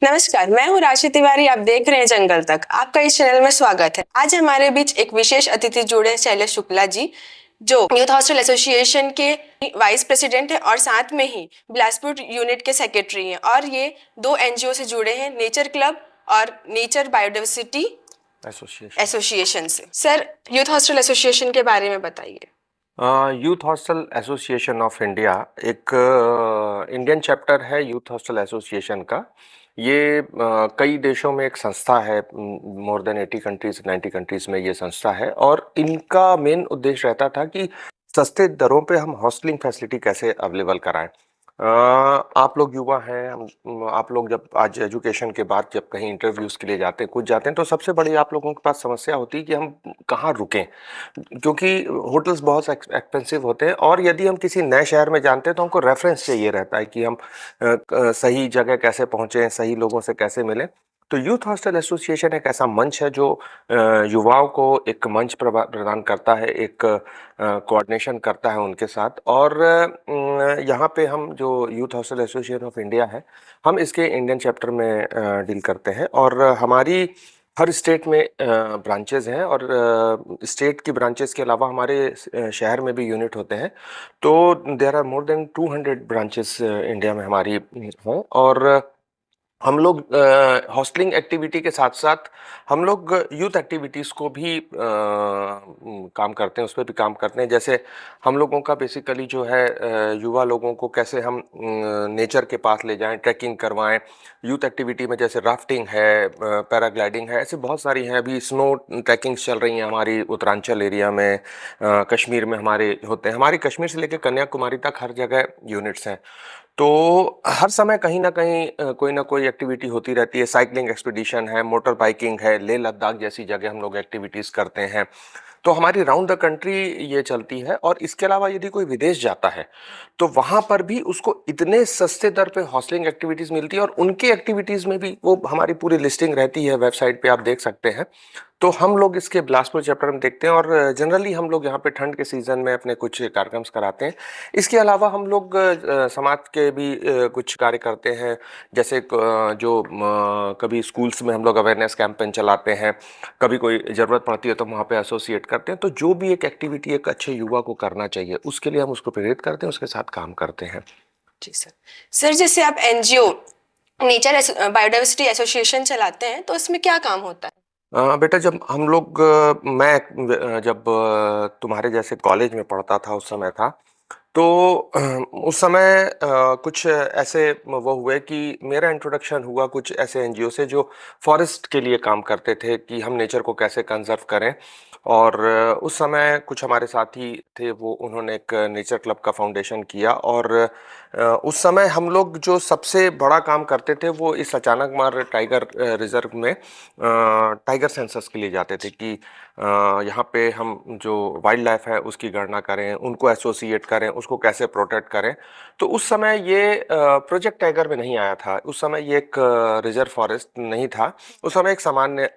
नमस्कार, मैं हूँ राशि तिवारी। आप देख रहे हैं जंगल तक। आपका इस चैनल में स्वागत है। आज हमारे बीच एक विशेष अतिथि जुड़े हैं, शैलेश शुक्ला जी, जो यूथ हॉस्टल एसोसिएशन के वाइस प्रेसिडेंट हैं और साथ में ही बिलासपुर यूनिट के सेक्रेटरी हैं। और ये दो एनजीओ से जुड़े हैं, नेचर क्लब और नेचर बायोडाइवर्सिटी एसोसिएशन से। सर, यूथ हॉस्टल एसोसिएशन के बारे में बताइए। Youth hostel association of India एक इंडियन चैप्टर है यूथ हॉस्टल एसोसिएशन का। ये कई देशों में एक संस्था है। मोर देन 80 कंट्रीज 90 कंट्रीज में ये संस्था है और इनका मेन उद्देश्य रहता था कि सस्ते दरों पे हम हॉस्टलिंग फैसिलिटी कैसे अवेलेबल कराएं। आप लोग युवा हैं, आप लोग जब आज एजुकेशन के बाद जब कहीं इंटरव्यूज़ के लिए जाते हैं, कुछ जाते हैं, तो सबसे बड़ी आप लोगों के पास समस्या होती है कि हम कहाँ रुकें, क्योंकि होटल्स बहुत एक्सपेंसिव होते हैं और यदि हम किसी नए शहर में जानते हैं तो हमको रेफरेंस चाहिए रहता है कि हम सही जगह कैसे पहुँचें, सही लोगों से कैसे मिलें। तो यूथ हॉस्टल एसोसिएशन एक ऐसा मंच है जो युवाओं को एक मंच प्रदान करता है, एक कोऑर्डिनेशन करता है उनके साथ। और यहाँ पे हम जो youth hostel association of India है, हम इसके इंडियन चैप्टर में डील करते हैं और हमारी हर स्टेट में ब्रांचेज हैं और स्टेट की ब्रांचेस के अलावा हमारे शहर में भी यूनिट होते हैं। तो there are more than 200 branches India में हमारी हैं। और हम लोग हॉस्टलिंग एक्टिविटी के साथ साथ हम लोग यूथ एक्टिविटीज़ को भी काम करते हैं, उस पर भी काम करते हैं। जैसे हम लोगों का बेसिकली जो है युवा लोगों को कैसे हम नेचर के पास ले जाएं, ट्रैकिंग करवाएं। यूथ एक्टिविटी में जैसे राफ्टिंग है, पैराग्लाइडिंग है, ऐसे बहुत सारी हैं। अभी स्नो ट्रैकिंग्स चल रही हैं हमारी उत्तरांचल एरिया में, कश्मीर में हमारे होते हैं। हमारी कश्मीर से लेकर कन्याकुमारी तक हर जगह यूनिट्स हैं। तो हर समय कहीं न कहीं कोई ना कोई एक्टिविटी होती रहती है। साइक्लिंग एक्सपीडिशन है, मोटर बाइकिंग है, लेह लद्दाख जैसी जगह हम लोग एक्टिविटीज़ करते हैं। तो हमारी राउंड द कंट्री ये चलती है। और इसके अलावा यदि कोई विदेश जाता है तो वहाँ पर भी उसको इतने सस्ते दर पे हॉस्टलिंग एक्टिविटीज़ मिलती है और उनकी एक्टिविटीज़ में भी वो हमारी पूरी लिस्टिंग रहती है, वेबसाइट पे आप देख सकते हैं। तो हम लोग इसके बिलासपुर चैप्टर में देखते हैं और जनरली हम लोग यहाँ पे ठंड के सीज़न में अपने कुछ कार्यक्रम कराते हैं। इसके अलावा हम लोग समाज के भी कुछ कार्य करते हैं। जैसे कभी स्कूल्स में हम लोग अवेयरनेस कैंपेन चलाते हैं, कभी कोई ज़रूरत पड़ती है तो वहाँ पे एसोसिएट करते हैं। तो जो भी एक एक्टिविटी एक अच्छे युवा को करना चाहिए, उसके लिए हम उसको प्रेरित करते हैं, उसके साथ काम करते हैं। जी सर। सर, जैसे आप एनजीओ नेचर बायोडाइवर्सिटी एसोसिएशन चलाते हैं, तो इसमें क्या काम होता है? बेटा, जब हम लोग मैं जब तुम्हारे जैसे कॉलेज में पढ़ता था उस समय था, तो उस समय कुछ ऐसे वो हुए कि मेरा इंट्रोडक्शन हुआ कुछ ऐसे एनजीओ से जो फॉरेस्ट के लिए काम करते थे कि हम नेचर को कैसे कंजर्व करें। और उस समय कुछ हमारे साथी थे, वो उन्होंने एक नेचर क्लब का फाउंडेशन किया। और उस समय हम लोग जो सबसे बड़ा काम करते थे वो इस अचानक मार टाइगर रिजर्व में टाइगर सेंसस के लिए जाते थे कि यहाँ पे हम जो वाइल्ड लाइफ है उसकी गणना करें, उनको एसोसिएट करें, उसको कैसे प्रोटेक्ट करें। तो उस समय ये प्रोजेक्ट टाइगर में नहीं आया था, उस समय ये एक रिजर्व फॉरेस्ट नहीं था, उस समय एक सामान्य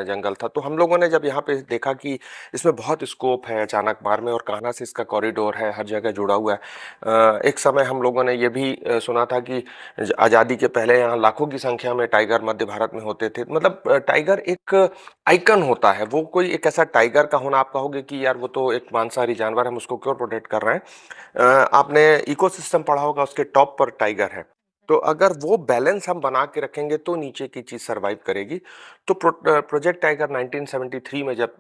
जंगल था। तो हम लोगों ने जब यहाँ पे देखा कि इसमें बहुत स्कोप है अचानक मार में और कान्हा से इसका कॉरिडोर है, हर जगह जुड़ा हुआ है। एक समय हम लोगों ने ये भी सुना था कि आज़ादी के पहले यहाँ लाखों की संख्या में टाइगर मध्य भारत में होते थे। मतलब टाइगर एक आइकन होता है, वो कोई एक ऐसा टाइगर का होना, आप कहोगे कि यार वो तो एक मांसाहारी जानवर है, हम उसको क्यों प्रोटेक्ट कर रहे हैं। आपने इकोसिस्टम पढ़ा होगा, उसके टॉप पर टाइगर है। तो अगर वो बैलेंस हम बना के रखेंगे तो नीचे की चीज़ सरवाइव करेगी। तो प्रोजेक्ट टाइगर 1973 में जब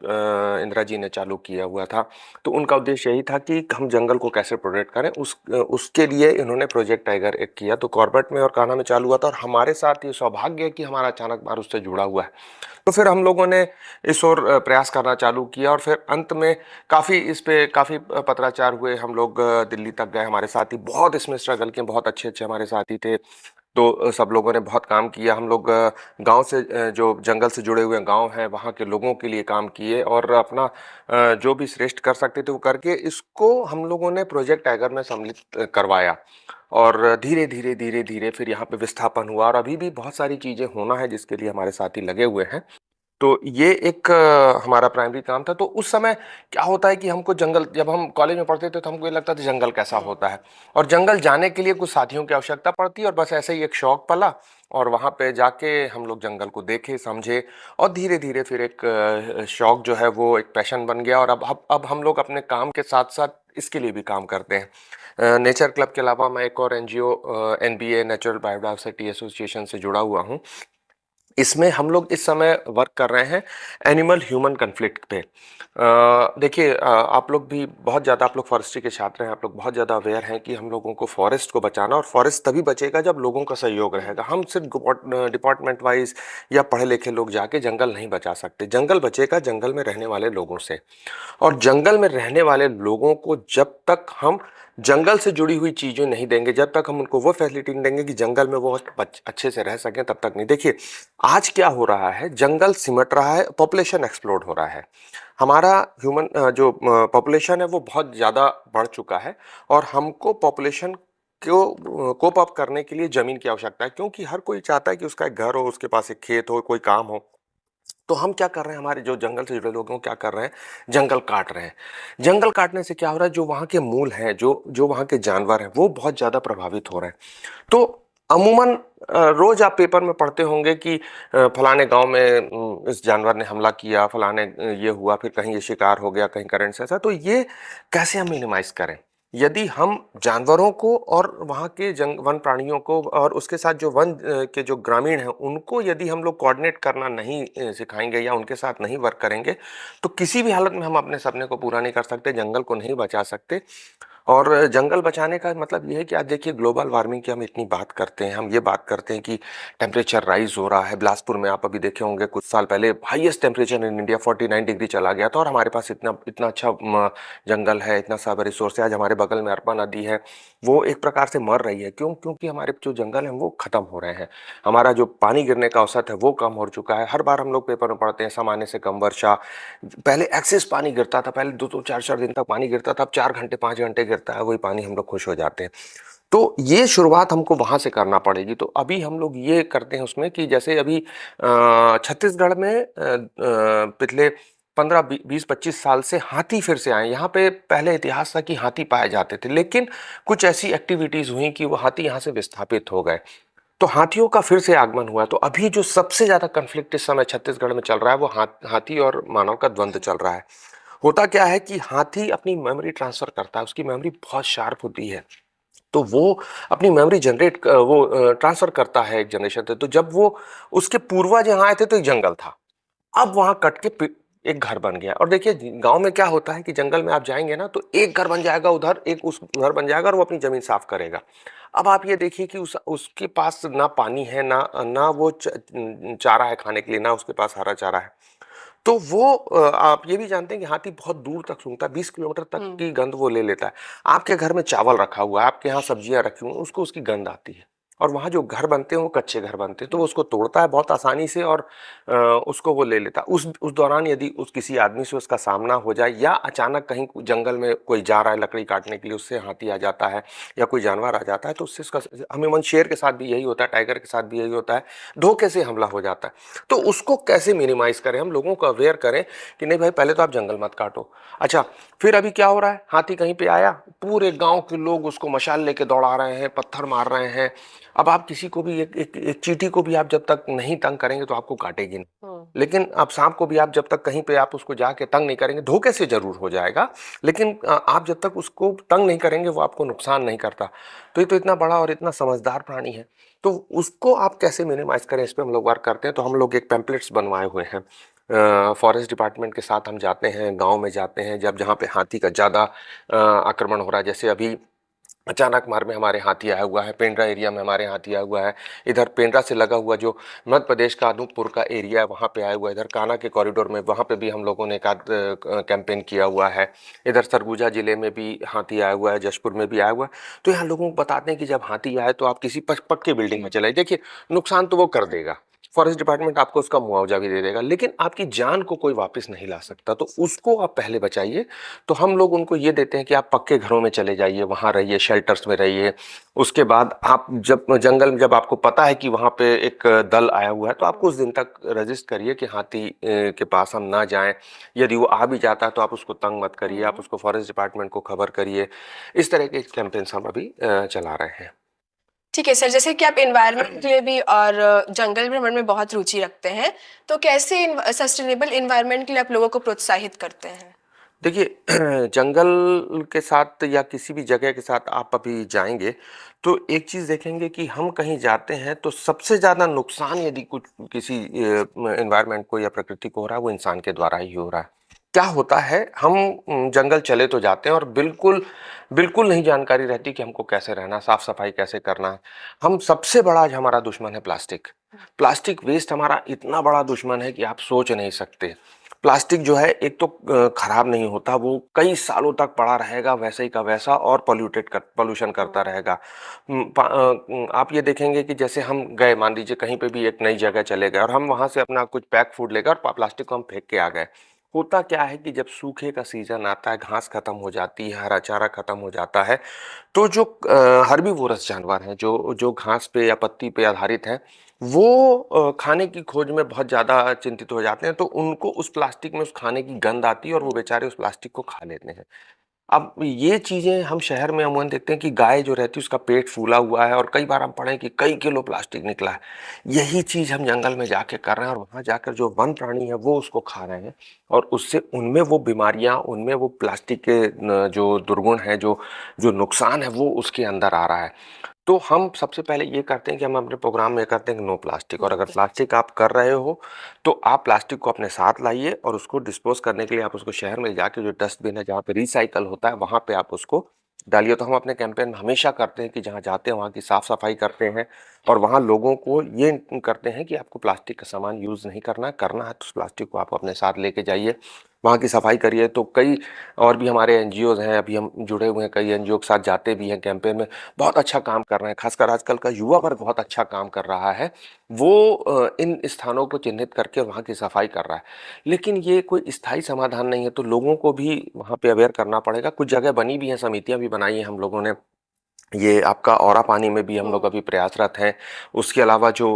इंदिरा जी ने चालू किया हुआ था, तो उनका उद्देश्य यही था कि हम जंगल को कैसे प्रोटेक्ट करें। उसके लिए इन्होंने प्रोजेक्ट टाइगर एक किया। तो कॉर्बेट में और कान्हा में चालू हुआ था और हमारे साथ ये सौभाग्य है कि हमारा अचानक बार उससे जुड़ा हुआ है। तो फिर हम लोगों ने इस ओर प्रयास करना चालू किया और फिर अंत में काफ़ी पत्राचार हुए। हम लोग दिल्ली तक गए, हमारे साथी बहुत इसमें स्ट्रगल किए, बहुत अच्छे अच्छे हमारे साथी थे। तो सब लोगों ने बहुत काम किया। हम लोग गांव से जो जंगल से जुड़े हुए गांव हैं वहाँ के लोगों के लिए काम किए और अपना जो भी श्रेष्ठ कर सकते थे वो करके इसको हम लोगों ने प्रोजेक्ट टाइगर में सम्मिलित करवाया। और धीरे धीरे धीरे धीरे फिर यहाँ पे विस्थापन हुआ और अभी भी बहुत सारी चीज़ें होना है जिसके लिए हमारे साथी लगे हुए हैं। तो ये एक हमारा प्राइमरी काम था। तो उस समय क्या होता है कि हमको जंगल, जब हम कॉलेज में पढ़ते थे तो हमको ये लगता था जंगल कैसा होता है, और जंगल जाने के लिए कुछ साथियों की आवश्यकता पड़ती है, और बस ऐसे ही एक शौक पला, और वहाँ पे जाके हम लोग जंगल को देखे, समझे, और धीरे धीरे फिर एक शौक जो है वो एक पैशन बन गया। और अब हम लोग अपने काम के साथ साथ इसके लिए भी काम करते हैं। नेचर क्लब के अलावा मैं एक और NGO NBA natural biodiversity association से जुड़ा हुआ हूँ। इसमें हम लोग इस समय वर्क कर रहे हैं एनिमल ह्यूमन कन्फ्लिक्ट पे। देखिए, आप लोग भी बहुत ज़्यादा, आप लोग फॉरेस्ट्री के छात्र हैं, आप लोग बहुत ज़्यादा अवेयर हैं कि हम लोगों को फॉरेस्ट को बचाना, और फॉरेस्ट तभी बचेगा जब लोगों का सहयोग रहेगा। हम सिर्फ डिपार्टमेंट वाइज या पढ़े लिखे लोग जाके जंगल नहीं बचा सकते। जंगल बचेगा जंगल में रहने वाले लोगों से, और जंगल में रहने वाले लोगों को जब तक हम जंगल से जुड़ी हुई चीज़ें नहीं देंगे, जब तक हम उनको वो फैसिलिटी नहीं देंगे कि जंगल में वो अच्छे से रह सकें, तब तक नहीं। देखिए, आज क्या हो रहा है, जंगल सिमट रहा है, पॉपुलेशन एक्सप्लोड हो रहा है। हमारा ह्यूमन जो पॉपुलेशन है वो बहुत ज़्यादा बढ़ चुका है, और हमको पॉपुलेशन को कोप अप करने के लिए ज़मीन की आवश्यकता है, क्योंकि हर कोई चाहता है कि उसका एक घर हो, उसके पास एक खेत हो, कोई काम हो। तो हम क्या कर रहे हैं, हमारे जो जंगल से जुड़े लोग हैं वो क्या कर रहे हैं, जंगल काट रहे हैं। जंगल काटने से क्या हो रहा है, जो वहाँ के मूल हैं, जो जो वहाँ के जानवर हैं, वो बहुत ज़्यादा प्रभावित हो रहे हैं। तो अमूमन रोज आप पेपर में पढ़ते होंगे कि फलाने गांव में इस जानवर ने हमला किया, फलाने ये हुआ, फिर कहीं ये शिकार हो गया, कहीं करंट से ऐसा। तो ये कैसे हम मिनिमाइज करें? यदि हम जानवरों को और वहाँ के वन प्राणियों को, और उसके साथ जो वन के जो ग्रामीण हैं उनको यदि हम लोग कोऑर्डिनेट करना नहीं सिखाएंगे या उनके साथ नहीं वर्क करेंगे, तो किसी भी हालत में हम अपने सपने को पूरा नहीं कर सकते, जंगल को नहीं बचा सकते। और जंगल बचाने का मतलब ये है कि आज देखिए, ग्लोबल वार्मिंग की हम इतनी बात करते हैं, हम ये बात करते हैं कि टेम्परेचर राइज हो रहा है। बिलासपुर में आप अभी देखे होंगे कुछ साल पहले highest temperature in India 49 degree चला गया था, और हमारे पास इतना इतना अच्छा जंगल है, इतना सारा रिसोर्स है। आज हमारे बगल में अरपा नदी है, वो एक प्रकार से मर रही है। क्यों? क्योंकि हमारे जो जंगल हैं वो खत्म हो रहे हैं। हमारा जो पानी गिरने का औसत है वो कम हो चुका है। हर बार हम लोग पेपर में पढ़ते हैं सामान्य से कम वर्षा। पहले एक्सेस पानी गिरता था, पहले 2-2 4-4 दिन तक पानी गिरता था, अब 4 घंटे 5 घंटे गिरता है, वही पानी हम लोग खुश हो जाते हैं। तो ये शुरुआत हमको वहां से करना पड़ेगी। तो अभी हम लोग ये करते हैं उसमें कि जैसे अभी छत्तीसगढ़ में पिछले 15-20-25 साल से हाथी फिर से आए। यहाँ पे पहले इतिहास था कि हाथी पाए जाते थे, लेकिन कुछ ऐसी एक्टिविटीज हुई कि वो हाथी यहाँ से विस्थापित हो गए, तो हाथियों का फिर से आगमन हुआ। तो अभी जो सबसे ज्यादा कन्फ्लिक्ट इस समय छत्तीसगढ़ में चल रहा है वो हाथी और मानव का द्वंद्व चल रहा है। होता क्या है कि हाथी अपनी मेमोरी ट्रांसफर करता है, उसकी मेमोरी बहुत शार्प होती है, तो वो अपनी मेमोरी वो ट्रांसफर करता है एक जनरेशन से। तो जब वो उसके पूर्वज यहाँ आए थे तो एक जंगल था, अब वहां कट के एक घर बन गया। और देखिए, गांव में क्या होता है कि जंगल में आप जाएंगे ना तो एक घर बन जाएगा उधर, एक उस घर बन जाएगा, और वो अपनी जमीन साफ करेगा। अब आप ये देखिए कि उसके पास ना पानी है, ना ना वो चारा है खाने के लिए, ना उसके पास हरा चारा है। तो वो आप ये भी जानते हैं कि हाथी बहुत दूर तक सूंघता है, 20 किलोमीटर तक की गंध वो ले लेता है। आपके घर में चावल रखा हुआ है, आपके यहाँ सब्जियां रखी हुई, उसको उसकी गंध आती है। और वहाँ जो घर बनते हैं वो कच्चे घर बनते हैं, तो वो उसको तोड़ता है बहुत आसानी से, और उसको वो ले लेता है। उस दौरान यदि उस किसी आदमी से उसका सामना हो जाए, या अचानक कहीं जंगल में कोई जा रहा है लकड़ी काटने के लिए, उससे हाथी आ जाता है या कोई जानवर आ जाता है, तो उससे उसका, अमूमन शेर के साथ भी यही होता है, टाइगर के साथ भी यही होता है, धोखे से हमला हो जाता है। तो उसको कैसे मिनिमाइज करें, हम लोगों को अवेयर करें कि नहीं भाई, पहले तो आप जंगल मत काटो। अच्छा, फिर अभी क्या हो रहा है, हाथी कहीं पे आया, पूरे गांव के लोग उसको मशाल लेके दौड़ा रहे हैं, पत्थर मार रहे हैं। अब आप किसी को भी एक चींटी को भी आप जब तक नहीं तंग करेंगे तो आपको काटेगी नहीं, लेकिन आप सांप को भी आप जब तक कहीं पे आप उसको जाके तंग नहीं करेंगे, धोखे से जरूर हो जाएगा, लेकिन आप जब तक उसको तंग नहीं करेंगे वो आपको नुकसान नहीं करता। तो ये तो इतना बड़ा और इतना समझदार प्राणी है, तो उसको आप कैसे मिनिमाइज करें, इस पर हम लोग वर्क करते हैं। तो हम लोग एक पैम्पलेट्स बनवाए हुए हैं, फॉरेस्ट डिपार्टमेंट के साथ हम जाते हैं, गांव में जाते हैं, जब जहाँ पे हाथी का ज़्यादा आक्रमण हो रहा है। जैसे अभी अचानक मार में हमारे हाथी आया हुआ है, पेंड्रा एरिया में हमारे हाथी आया हुआ है, इधर पेंड्रा से लगा हुआ जो मध्य प्रदेश का अनूपपुर का एरिया है वहाँ पे आया हुआ है, इधर कान्हा के कॉरिडोर में वहाँ पे भी हम लोगों ने एक आध कैंपेन किया हुआ है, इधर सरगुजा जिले में भी हाथी आया हुआ है, जशपुर में भी आया हुआ है। तो यहाँ लोगों को बताते हैं कि जब हाथी आए तो आप किसी पक्के बिल्डिंग में चले, देखिए नुकसान तो वो कर देगा, फॉरेस्ट डिपार्टमेंट आपको उसका मुआवजा भी दे देगा, लेकिन आपकी जान को कोई वापस नहीं ला सकता, तो उसको आप पहले बचाइए। तो हम लोग उनको ये देते हैं कि आप पक्के घरों में चले जाइए, वहाँ रहिए, शेल्टर्स में रहिए। उसके बाद आप जब जंगल में जब आपको पता है कि वहाँ पे एक दल आया हुआ है, तो आपको उस दिन तक रजिस्ट करिए कि हाथी के पास हम ना जाएं। यदि वो आ भी जाता है तो आप उसको तंग मत करिए, आप उसको फॉरेस्ट डिपार्टमेंट को खबर करिए। इस तरह के कैंपेन्स हम अभी चला रहे हैं। ठीक है सर, जैसे कि आप एनवायरनमेंट के लिए भी और जंगल भ्रमण में बहुत रुचि रखते हैं, तो कैसे सस्टेनेबल एनवायरनमेंट के लिए आप लोगों को प्रोत्साहित करते हैं? देखिए, जंगल के साथ या किसी भी जगह के साथ आप अभी जाएंगे तो एक चीज़ देखेंगे कि हम कहीं जाते हैं तो सबसे ज़्यादा नुकसान यदि कुछ किसी एनवायरनमेंट को या प्रकृति को हो रहा है, वो इंसान के द्वारा ही हो रहा है। क्या होता है, हम जंगल चले तो जाते हैं और बिल्कुल बिल्कुल नहीं जानकारी रहती कि हमको कैसे रहना, साफ सफाई कैसे करना है। हम सबसे बड़ा आज हमारा दुश्मन है प्लास्टिक। प्लास्टिक वेस्ट हमारा इतना बड़ा दुश्मन है कि आप सोच नहीं सकते। प्लास्टिक जो है, एक तो खराब नहीं होता, वो कई सालों तक पड़ा रहेगा वैसे ही का वैसा और पोल्यूशन करता रहेगा। आप ये देखेंगे कि जैसे हम गए, मान लीजिए कहीं पे भी एक नई जगह चले गए और हम वहां से अपना कुछ पैक फूड लेकर और प्लास्टिक को हम फेंक के आ गए। होता क्या है कि जब सूखे का सीजन आता है, घास खत्म हो जाती है, हरा चारा खत्म हो जाता है, तो जो हर्बीवोरस जानवर हैं, जो जो घास पे या पत्ती पे आधारित हैं, वो खाने की खोज में बहुत ज़्यादा चिंतित हो जाते हैं, तो उनको उस प्लास्टिक में उस खाने की गंध आती है और वो बेचारे उस प्लास्टिक को खा लेते हैं। अब ये चीज़ें हम शहर में अमूमन देखते हैं कि गाय जो रहती है उसका पेट फूला हुआ है और कई बार हम पढ़े कि कई किलो प्लास्टिक निकला है। यही चीज़ हम जंगल में जाके कर रहे हैं और वहाँ जाकर जो वन प्राणी है वो उसको खा रहे हैं और उससे उनमें वो बीमारियाँ, उनमें वो प्लास्टिक के जो दुर्गुण है, जो जो नुकसान है, वो उसके अंदर आ रहा है। तो हम सबसे पहले ये करते हैं कि हम अपने प्रोग्राम में करते हैं कि नो प्लास्टिक, और अगर प्लास्टिक आप कर रहे हो तो आप प्लास्टिक को अपने साथ लाइए और उसको डिस्पोज करने के लिए आप उसको शहर में जाके जो डस्टबिन है जहाँ पे रिसाइकल होता है वहाँ पे आप उसको डालिए। तो हम अपने कैंपेन में हमेशा करते हैं कि जहाँ जाते हैं वहाँ की साफ सफाई करते हैं और वहाँ लोगों को ये करते हैं कि आपको प्लास्टिक का सामान यूज़ नहीं करना है तो उस प्लास्टिक को आप अपने साथ लेके जाइए, वहाँ की सफाई करिए। तो कई और भी हमारे एनजीओज़ हैं, अभी हम जुड़े हुए हैं, कई एनजीओ के साथ जाते भी हैं कैंपेन में, बहुत अच्छा काम कर रहे हैं। खासकर आजकल का युवा वर्ग बहुत अच्छा काम कर रहा है, वो इन स्थानों को चिन्हित करके वहाँ की सफाई कर रहा है। लेकिन ये कोई स्थायी समाधान नहीं है, तो लोगों को भी वहाँ पे अवेयर करना पड़ेगा। कुछ जगह बनी भी हैं, समितियाँ भी बनाई हैं हम लोगों ने। ये आपका औरा पानी में भी हम लोग अभी प्रयासरत हैं। उसके अलावा जो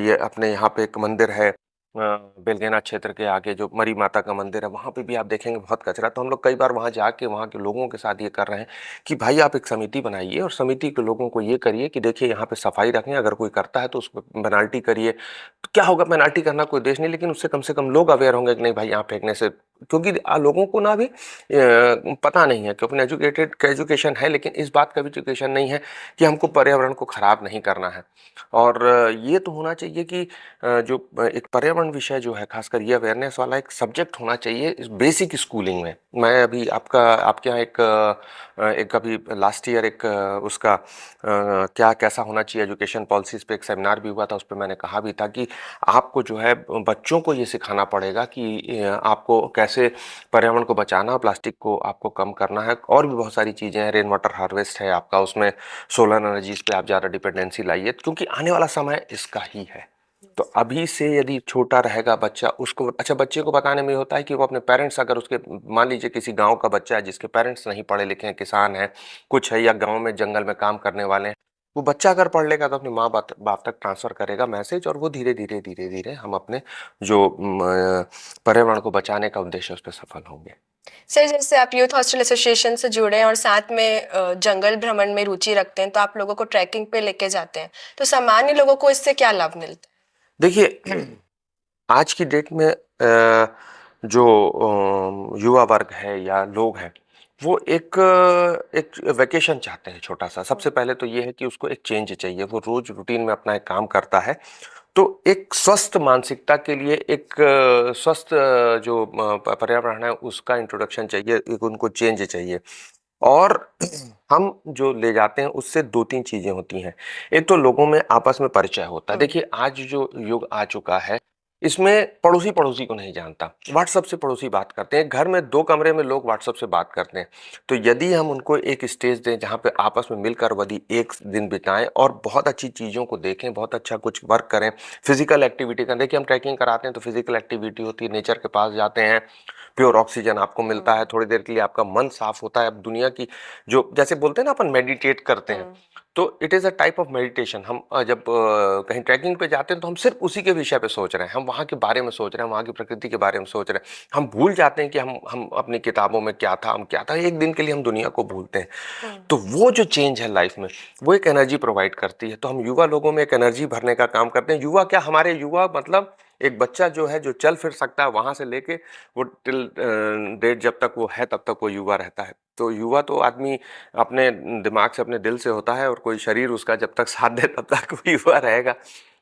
ये अपने यहाँ पे एक मंदिर है, बेलगेना क्षेत्र के आगे जो मरी माता का मंदिर है, वहाँ पे भी आप देखेंगे बहुत कचरा। तो हम लोग कई बार वहाँ जाके वहाँ के लोगों के साथ ये कर रहे हैं कि भाई आप एक समिति बनाइए और समिति के लोगों को ये करिए कि देखिए यहाँ पे सफाई रखें, अगर कोई करता है तो उसको पेनाल्टी करिए। तो क्या होगा, पेनाल्टी करना कोई देश नहीं, लेकिन उससे कम से कम लोग अवेयर होंगे कि नहीं भाई यहाँ फेंकने से, क्योंकि लोगों को ना भी पता नहीं है कि ओपन एजुकेटेड का एजुकेशन है लेकिन इस बात का भी एजुकेशन नहीं है कि हमको पर्यावरण को खराब नहीं करना है। और ये तो होना चाहिए कि जो एक पर्यावरण विषय जो है, खासकर ये अवेयरनेस वाला एक सब्जेक्ट होना चाहिए इस बेसिक स्कूलिंग में। मैं अभी आपके यहाँ एक अभी लास्ट ईयर एक उसका क्या कैसा होना चाहिए एजुकेशन पॉलिसीज पे एक सेमिनार भी हुआ था, उस पर मैंने कहा भी था कि आपको जो है बच्चों को ये सिखाना पड़ेगा कि आपको कैसे पर्यावरण को बचाना, प्लास्टिक को आपको कम करना है। और भी बहुत सारी चीज़ें हैं, रेन वाटर हार्वेस्ट है आपका, उसमें सोलर एनर्जीज पे आप ज़्यादा डिपेंडेंसी लाइए, क्योंकि आने वाला समय इसका ही है। तो अभी से यदि छोटा रहेगा बच्चा, उसको अच्छा बच्चे को बताने में होता है कि वो अपने पेरेंट्स, अगर उसके मान लीजिए किसी गांव का बच्चा है जिसके पेरेंट्स नहीं पढ़े लिखे हैं, किसान हैं कुछ है, या गांव में जंगल में काम करने वाले हैं, वो बच्चा अगर पढ़ लेगा तो अपने माँ बाप तक ट्रांसफर करेगा मैसेज, और वो धीरे धीरे धीरे धीरे हम अपने जो पर्यावरण को बचाने का उद्देश्य उस पर सफल होंगे। सर, जैसे आप यूथ हॉस्टल एसोसिएशन से जुड़े हैं और साथ में जंगल भ्रमण में रुचि रखते हैं, तो आप लोगों को ट्रैकिंग पे लेके जाते हैं, तो सामान्य लोगों को इससे क्या लाभ मिलता देखिए, आज की डेट में जो युवा वर्ग है या लोग हैं, वो एक वैकेशन चाहते हैं छोटा सा। सबसे पहले तो ये है कि उसको एक चेंज चाहिए, वो रोज रूटीन में अपना एक काम करता है, तो एक स्वस्थ मानसिकता के लिए एक स्वस्थ जो पर्यावरण है उसका इंट्रोडक्शन चाहिए, एक उनको चेंज चाहिए। और हम जो ले जाते हैं उससे दो तीन चीजें होती हैं। एक तो लोगों में आपस में परिचय होता है। है? देखिए, आज जो युग आ चुका है, इसमें पड़ोसी पड़ोसी को नहीं जानता। व्हाट्सएप से पड़ोसी बात करते हैं, घर में 2 कमरे में लोग व्हाट्सएप से बात करते हैं। तो यदि हम उनको एक स्टेज दें जहाँ पे आपस में मिलकर यदि एक दिन बिताएं और बहुत अच्छी चीज़ों को देखें, बहुत अच्छा कुछ वर्क करें, फिजिकल एक्टिविटी करें। देखिए हम ट्रैकिंग कराते हैं तो फिजिकल एक्टिविटी होती है, नेचर के पास जाते हैं, प्योर ऑक्सीजन आपको मिलता है, थोड़ी देर के लिए आपका मन साफ होता है। अब दुनिया की जो जैसे बोलते हैं ना अपन मेडिटेट करते हैं, तो it is a type of meditation. हम जब कहीं ट्रैकिंग पे जाते हैं तो हम सिर्फ उसी के विषय पे सोच रहे हैं, हम वहाँ के बारे में सोच रहे हैं, वहाँ की प्रकृति के बारे में सोच रहे हैं। हम भूल जाते हैं कि हम अपनी किताबों में क्या था, हम क्या था, एक दिन के लिए हम दुनिया को भूलते हैं। तो वो जो चेंज है लाइफ में, वो एक एनर्जी प्रोवाइड करती है। तो हम युवा लोगों में एक एनर्जी भरने का काम करते हैं। युवा क्या, हमारे युवा मतलब एक बच्चा जो है जो चल फिर सकता है, वहां से लेके वो टिल डेट जब तक वो है तब तक वो युवा रहता है। तो युवा तो आदमी अपने दिमाग से, अपने दिल से होता है, और कोई शरीर उसका जब तक साथ दे तब तक वो युवा रहेगा।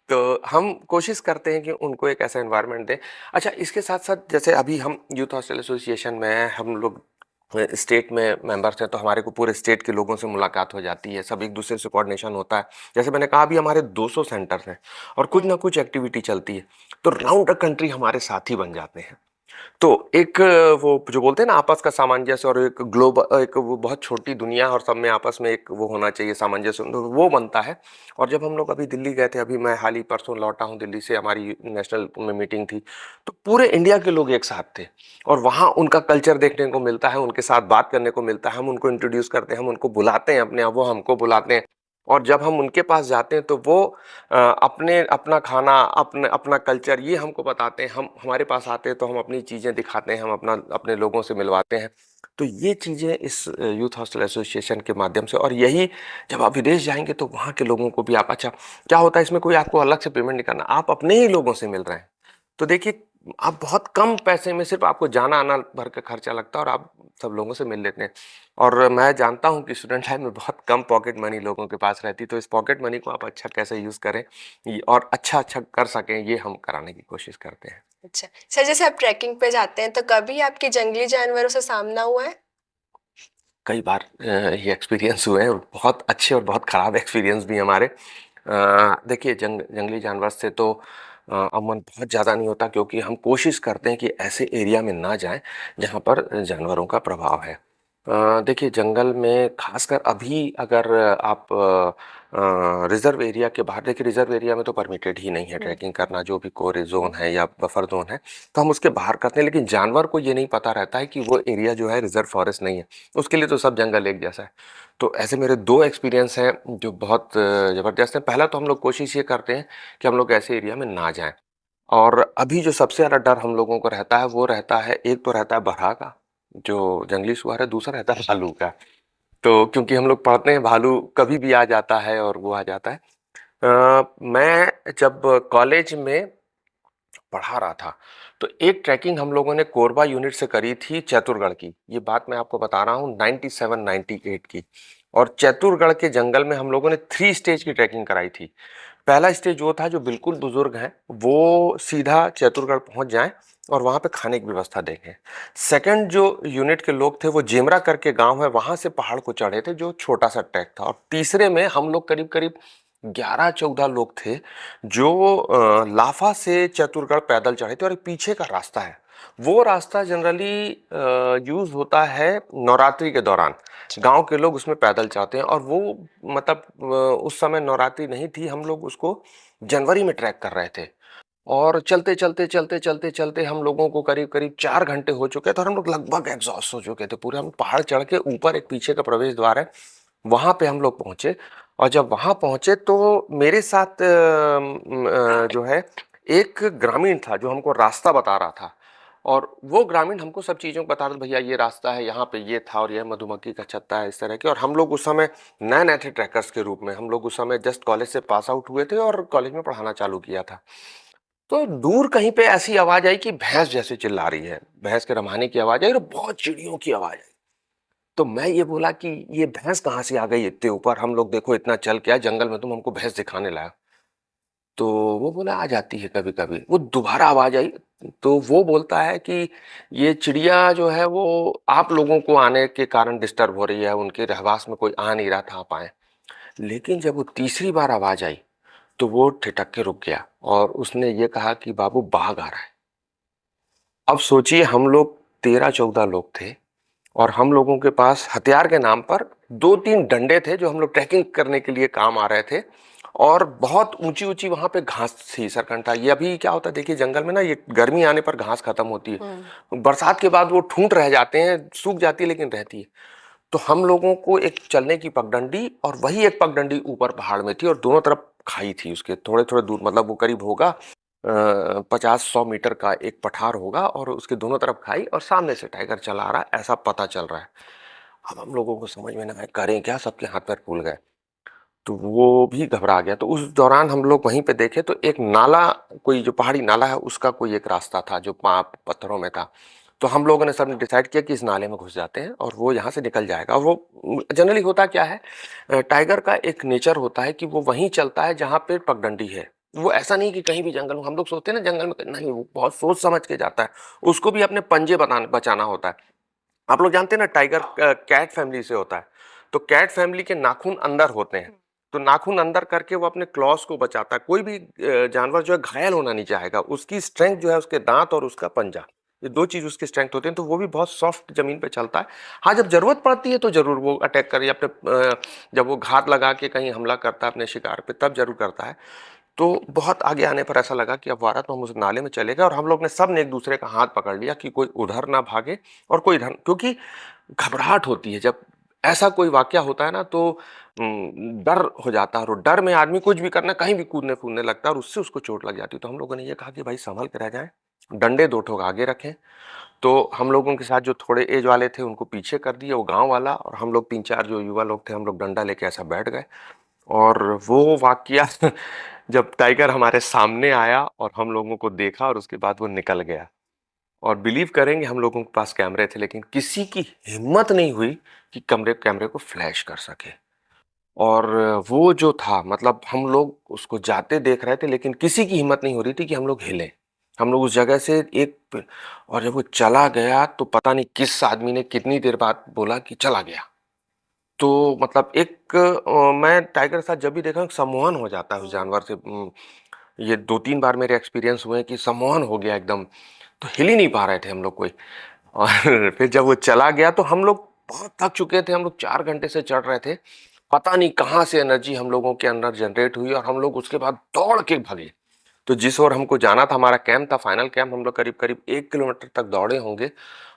तो हम कोशिश करते हैं कि उनको एक ऐसा एनवायरनमेंट दें। अच्छा, इसके साथ साथ जैसे अभी हम यूथ हॉस्टल एसोसिएशन में हैं, हम लोग स्टेट में मेंबर्स हैं, तो हमारे को पूरे स्टेट के लोगों से मुलाकात हो जाती है, सब एक दूसरे से कोऑर्डिनेशन होता है। जैसे मैंने कहा अभी हमारे 200 सेंटर्स हैं और कुछ ना कुछ एक्टिविटी चलती है, तो राउंड द कंट्री हमारे साथी बन जाते हैं। तो एक वो जो बोलते हैं ना आपस का सामंजस्य, और एक ग्लोबल, एक वो बहुत छोटी दुनिया और सब में आपस में एक वो होना चाहिए सामंजस्य, तो वो बनता है। और जब हम लोग अभी दिल्ली गए थे, अभी मैं हाल ही परसों लौटा हूँ दिल्ली से, हमारी नेशनल में मीटिंग थी, तो पूरे इंडिया के लोग एक साथ थे और वहाँ उनका कल्चर देखने को मिलता है, उनके साथ बात करने को मिलता है, हम उनको इंट्रोड्यूस करते हैं, हम उनको बुलाते हैं अपने यहाँ, वो हमको बुलाते हैं। और जब हम उनके पास जाते हैं तो वो अपने अपना खाना, अपने अपना कल्चर ये हमको बताते हैं। हम हमारे पास आते हैं तो हम अपनी चीज़ें दिखाते हैं, हम अपना अपने लोगों से मिलवाते हैं। तो ये चीज़ें इस यूथ हॉस्टल एसोसिएशन के माध्यम से, और यही जब आप विदेश जाएंगे तो वहाँ के लोगों को भी आप, अच्छा क्या होता है इसमें, कोई आपको अलग से पेमेंट नहीं करना, आप अपने ही लोगों से मिल रहे हैं। तो देखिए आप बहुत कम पैसे में सिर्फ आपको जाना आना भर का खर्चा लगता है और आप सब लोगों से मिल लेते हैं। और मैं जानता हूँ कि स्टूडेंट लाइफ में बहुत कम पॉकेट मनी लोगों के पास रहती है, तो इस पॉकेट मनी को आप अच्छा कैसे यूज़ करें और अच्छा अच्छा कर सकें, ये हम कराने की कोशिश करते हैं। अच्छा सर, जैसे आप ट्रैकिंग पे जाते हैं तो कभी आपके जंगली जानवरों से सामना हुआ है? कई बार ये एक्सपीरियंस हुए हैं, और बहुत अच्छे और बहुत ख़राब एक्सपीरियंस भी हमारे। देखिए जंगली जानवर से तो अमन बहुत ज़्यादा नहीं होता, क्योंकि हम कोशिश करते हैं कि ऐसे एरिया में ना जाएं जहां पर जानवरों का प्रभाव है। देखिए जंगल में खासकर अभी अगर आप रिजर्व एरिया के बाहर, देखिए रिजर्व एरिया में तो परमिटेड ही नहीं है ट्रैकिंग करना, जो भी कोर जोन है या बफर जोन है, तो हम उसके बाहर करते हैं। लेकिन जानवर को ये नहीं पता रहता है कि वो एरिया जो है रिजर्व फॉरेस्ट नहीं है, उसके लिए तो सब जंगल एक जैसा है। तो ऐसे मेरे 2 एक्सपीरियंस हैं जो बहुत ज़बरदस्त हैं। पहला तो हम लोग कोशिश ये करते हैं कि हम लोग ऐसे एरिया में ना जाएँ। और अभी जो सबसे ज़्यादा डर हम लोगों को रहता है, वो रहता है, एक तो रहता है बरहा का, जो जंगली सुअर है, दूसरा रहता है भालू का। तो क्योंकि हम लोग पढ़ते हैं भालू कभी भी आ जाता है और वो आ जाता है। मैं जब कॉलेज में पढ़ा रहा था, तो एक ट्रैकिंग हम लोगों ने कोरबा यूनिट से करी थी चैतुरगढ़ की। ये बात मैं आपको बता रहा हूँ 97-98 की। और चैतुरगढ़ के जंगल में हम लोगों ने 3 स्टेज की ट्रैकिंग कराई थी। पहला स्टेज वो था जो बिल्कुल बुजुर्ग हैं वो सीधा चैतुरगढ़ पहुंच जाएं और वहां पे खाने की व्यवस्था देखें। सेकंड जो यूनिट के लोग थे वो जेमरा करके गांव है, वहां से पहाड़ को चढ़े थे, जो छोटा सा ट्रैक था। और तीसरे में हम लोग करीब करीब 11-14 लोग थे जो लाफा से चतुरगढ़ पैदल चढ़े थे। और एक पीछे का रास्ता है, वो रास्ता जनरली यूज होता है नवरात्रि के दौरान, गांव के लोग उसमें पैदल जाते हैं। और वो मतलब उस समय नवरात्रि नहीं थी, हम लोग उसको जनवरी में ट्रैक कर रहे थे। और चलते चलते चलते चलते चलते हम लोगों को करीब करीब 4 घंटे हो चुके थे और हम लोग लगभग एग्जॉस्ट हो चुके थे पूरे। हम पहाड़ चढ़ के ऊपर एक पीछे का प्रवेश द्वार है, वहां पे हम लोग पहुंचे। और जब वहां पहुंचे तो मेरे साथ जो है एक ग्रामीण था जो हमको रास्ता बता रहा था। और वो ग्रामीण हमको सब चीज़ों को बता रहा था, भैया ये रास्ता है, यहाँ पे ये था, और यह मधुमक्खी का छत्ता है, इस तरह के। और हम लोग उस समय नए नए थे ट्रैकर्स के रूप में, हम लोग उस समय जस्ट कॉलेज से पास आउट हुए थे और कॉलेज में पढ़ाना चालू किया था। तो दूर कहीं पे ऐसी आवाज आई कि भैंस जैसे चिल्ला रही है, भैंस के रमाने की आवाज आई और बहुत चिड़ियों की आवाज आई। तो मैं ये बोला कि ये भैंस कहाँ से आ गई इतने ऊपर, हम लोग देखो इतना चल के आए जंगल में, तुम हमको भैंस दिखाने लाया। तो वो बोला आ जाती है कभी कभी। वो दोबारा आवाज आई, तो वो बोलता है कि ये चिड़िया जो है वो आप लोगों को आने के कारण डिस्टर्ब हो रही है, उनके रहवास में कोई आ नहीं रहा था, आप आए। लेकिन जब वो तीसरी बार आवाज आई तो वो ठिठक के रुक गया और उसने ये कहा कि बाबू बाघ आ रहा है। अब सोचिए हम लोग 13-14 लोग थे और हम लोगों के पास हथियार के नाम पर 2-3 डंडे थे जो हम लोग ट्रैकिंग करने के लिए काम आ रहे थे। और बहुत ऊंची ऊंची वहां पे घास थी, सरकंठा। ये अभी क्या होता है देखिए, जंगल में ना ये गर्मी आने पर घास खत्म होती है, बरसात के बाद वो ठूंठ रह जाते हैं, सूख जाती है लेकिन रहती है। तो हम लोगों को एक चलने की पगडंडी और वही एक पगडंडी ऊपर पहाड़ में थी और दोनों तरफ खाई थी, उसके थोड़े थोड़े दूर, मतलब वो करीब होगा 50-100 मीटर का एक पठार होगा और उसके दोनों तरफ खाई और सामने से टाइगर चला आ रहा है, ऐसा पता चल रहा है। अब हम लोगों को समझ में ना आया करें क्या, सबके हाथ पैर फूल गए। तो वो भी घबरा गया। तो उस दौरान हम लोग वहीं पे देखे तो एक नाला, कोई जो पहाड़ी नाला है उसका कोई एक रास्ता था जो पत्थरों में था। तो हम लोगों ने सबने डिसाइड किया कि इस नाले में घुस जाते हैं और वो यहाँ से निकल जाएगा। और वो जनरली होता क्या है, टाइगर का एक नेचर होता है कि वो वहीं चलता है जहाँ पे पगडंडी है। वो ऐसा नहीं कि कहीं भी जंगल में, हम लोग सोचते हैं ना जंगल में, नहीं, वो बहुत सोच समझ के जाता है। उसको भी अपने पंजे बचाना होता है। आप लोग जानते हैं ना, टाइगर कैट फैमिली से होता है। तो कैट फैमिली के नाखून अंदर होते हैं, तो नाखून अंदर करके वो अपने क्लॉस को बचाता है। कोई भी जानवर जो है घायल होना नहीं चाहेगा। उसकी स्ट्रेंथ जो है उसके दांत और उसका पंजा, ये दो चीज उसकी स्ट्रेंथ होते हैं। तो वो भी बहुत सॉफ्ट जमीन पे चलता है। हाँ, जब जरूरत पड़ती है तो जरूर वो अटैक करे अपने, जब वो घात लगा के कहीं हमला करता है अपने शिकार पे, तब जरूर करता है। तो बहुत आगे आने पर ऐसा लगा कि अब वारा तो हम उस नाले में चले गए और हम लोग ने सब ने एक दूसरे का हाथ पकड़ लिया कि कोई उधर ना भागे और कोई इधर, क्योंकि घबराहट होती है जब ऐसा कोई वाकया होता है ना, तो डर हो जाता है और डर में आदमी कुछ भी करना, कहीं भी कूदने फूदने लगता है और उससे उसको चोट लग जाती है। तो हम लोगों ने ये कहा कि भाई संभल के रह जाएं, डंडे दो ठोक आगे रखें। तो हम लोगों के साथ जो थोड़े एज वाले थे उनको पीछे कर दिए, वो गांव वाला, और हम लोग 3-4 जो युवा लोग थे, हम लोग डंडा लेके ऐसा बैठ गए। और वो वाकया जब टाइगर हमारे सामने आया और हम लोगों को देखा और उसके बाद वो निकल गया। और बिलीव करेंगे, हम लोगों के पास कैमरे थे लेकिन किसी की हिम्मत नहीं हुई कि कैमरे को फ्लैश कर सके। और वो जो था, मतलब हम लोग उसको जाते देख रहे थे लेकिन किसी की हिम्मत नहीं हो रही थी कि हम लोग हिले। हम लोग उस जगह से और जब वो चला गया तो पता नहीं किस आदमी ने कितनी देर बाद बोला कि चला गया। तो मतलब एक मैं टाइगर के साथ जब भी देखा हूं, सम्मोहन हो जाता है उस जानवर से। ये 2-3 बार मेरे एक्सपीरियंस हुए कि सम्मोहन हो गया एकदम। तो हिल ही नहीं पा रहे थे हम लोग कोई। और फिर जब वो चला गया तो हम लोग बहुत थक चुके थे, हम लोग 4 घंटे से चढ़ रहे थे। पता नहीं कहाँ से एनर्जी हम लोगों के अंदर जनरेट हुई और हम लोग उसके बाद दौड़ के भागे। तो जिस ओर हमको जाना था, हमारा कैंप था, फाइनल कैंप, हम लोग करीब करीब 1 किलोमीटर तक दौड़े होंगे।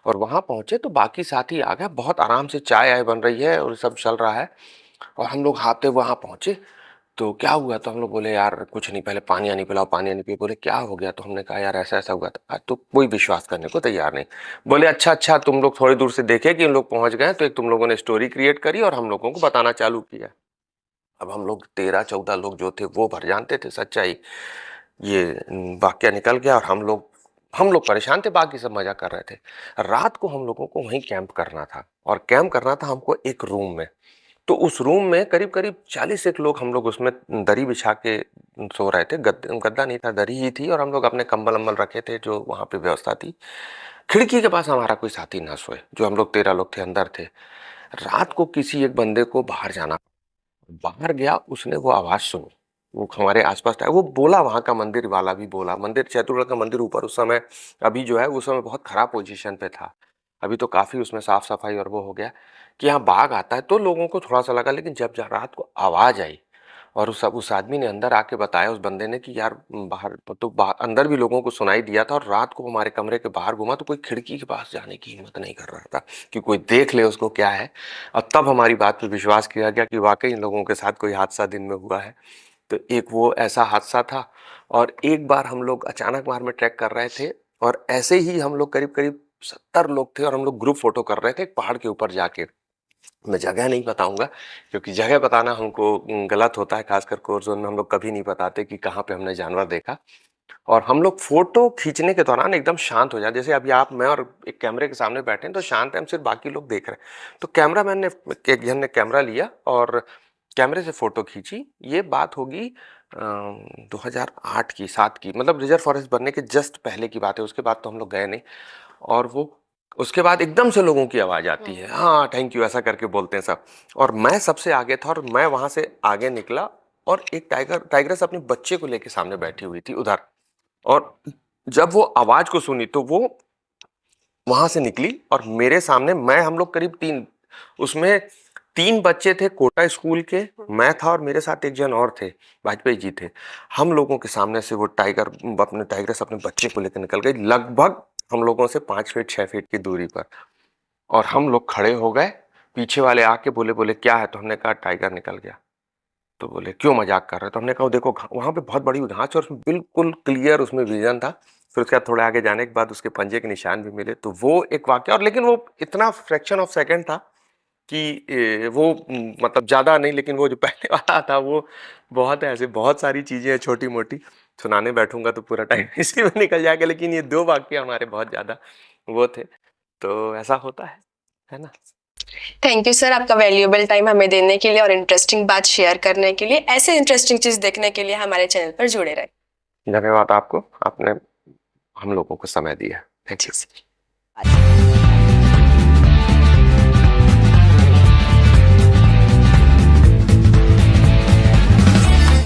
और वहां पहुंचे तो बाकी साथी आ गए, बहुत आराम से चाय आय बन रही है और सब चल रहा है। और हम लोग हाथे वहां पहुंचे तो क्या हुआ, तो हम लोग बोले यार कुछ नहीं, पहले पानी आनी पिलाओ, पानी आनी पिए। बोले क्या हो गया, तो हमने कहा यार ऐसा ऐसा हुआ था। आज तो कोई विश्वास करने को तैयार नहीं। बोले अच्छा अच्छा, तुम लोग थोड़ी दूर से देखे कि इन लोग पहुंच गए, तो एक तुम लोगों ने स्टोरी क्रिएट करी और हम लोगों को बताना चालू किया। अब हम लोग 13-14 लोग जो थे वो भर जानते थे सच्चाई। ये वाकया निकल गया और हम लोग परेशान थे, बाकी सब मजा कर रहे थे। रात को हम लोगों को वहीं कैंप करना था और कैंप करना था हमको एक रूम में। तो उस रूम में करीब करीब 40 एक लोग, हम लोग उसमें दरी बिछा के सो रहे थे। गद्दा नहीं था, दरी ही थी। और हम लोग अपने कंबल अम्बल रखे थे, जो वहां पे व्यवस्था थी। खिड़की के पास हमारा कोई साथी ना सोए, जो हम लोग 13 लोग थे अंदर थे। रात को किसी एक बंदे को बाहर जाना, बाहर गया, उसने वो आवाज सुनी, वो हमारे आसपास था, वो बोला, वहां का मंदिर वाला भी बोला, मंदिर चैतुर्गढ़ का मंदिर ऊपर उस समय, अभी जो है उस समय बहुत खराब पोजीशन पे था। अभी तो काफी उसमें साफ सफाई और वो हो गया कि यहाँ बाघ आता है। तो लोगों को थोड़ा सा लगा, लेकिन जब रात को आवाज आई और उस आदमी ने अंदर आके बताया, उस बंदे ने, कि यार बाहर तो अंदर भी लोगों को सुनाई दिया था। और रात को हमारे कमरे के बाहर घुमा तो कोई खिड़की के पास जाने की हिम्मत नहीं कर रहा था कि कोई देख ले उसको क्या है। और तब हमारी बात पे विश्वास किया गया कि वाकई इन लोगों के साथ कोई हादसा दिन में हुआ है। तो एक वो ऐसा हादसा था। और एक बार हम लोग अचानक मार में ट्रैक कर रहे थे और ऐसे ही हम लोग करीब करीब 70 लोग थे और हम लोग ग्रुप फोटो कर रहे थे एक पहाड़ के ऊपर जाके। मैं जगह नहीं बताऊंगा क्योंकि जगह बताना हमको गलत होता है, खासकर कोर जोन में हम लोग कभी नहीं बताते कि कहाँ पे हमने जानवर देखा। और हम लोग फोटो खींचने के दौरान एकदम शांत हो जाए, जैसे अभी आप, मैं और एक कैमरे के सामने बैठे हैं तो शांत है, हम सिर्फ बाकी लोग देख रहे हैं। तो कैमरामैन ने, एक जन ने कैमरा लिया और कैमरे से फोटो खींची। ये बात होगी 2008 की, 7 की, मतलब रिजर्व फॉरेस्ट बनने के जस्ट पहले की बात है। उसके बाद तो हम लोग गए नहीं। और वो, उसके बाद एकदम से लोगों की आवाज आती है, हाँ थैंक यू, ऐसा करके बोलते हैं सब। और मैं सबसे आगे था और मैं वहां से आगे निकला और एक टाइग्रेस अपने बच्चे को लेके सामने बैठी हुई थी उधर, और जब वो आवाज को सुनी तो वो वहां से निकली और मेरे सामने, हम लोग करीब उसमें 3 बच्चे थे कोटा स्कूल के, मैं था और मेरे साथ एक जन और थे, वाजपेयी जी थे। हम लोगों के सामने से वो टाइग्रेस अपने बच्चे को लेकर निकल गई, लगभग हम लोगों से 5 फीट 6 फीट की दूरी पर। और हम लोग खड़े हो गए, पीछे वाले आके बोले क्या है? तो हमने कहा टाइगर निकल गया। तो बोले क्यों मजाक कर रहे हो? तो हमने कहा देखो वहां पे बहुत बड़ी घास और उसमें बिल्कुल क्लियर उसमें विजन था। फिर उसके बाद थोड़े आगे जाने के बाद उसके पंजे के निशान भी मिले। तो वो एक वाकया, और लेकिन वो इतना फ्रैक्शन ऑफ सेकंड था कि वो मतलब ज्यादा नहीं, लेकिन वो जो पहले वाला था वो बहुत है। ऐसे बहुत सारी चीजें हैं छोटी मोटी, सुनाने बैठूंगा तो पूरा टाइम इसी में निकल जाएगा, लेकिन ये 2 वाक्य हमारे बहुत ज्यादा वो थे। तो ऐसा होता है ना। थैंक यू सर, आपका वैल्यूएबल टाइम हमें देने के लिए और इंटरेस्टिंग बात शेयर करने के लिए। ऐसे इंटरेस्टिंग चीज देखने के लिए हमारे चैनल पर जुड़े रहे। धन्यवाद आपको, आपने हम लोगों को समय दिया। Thank you. जी सर।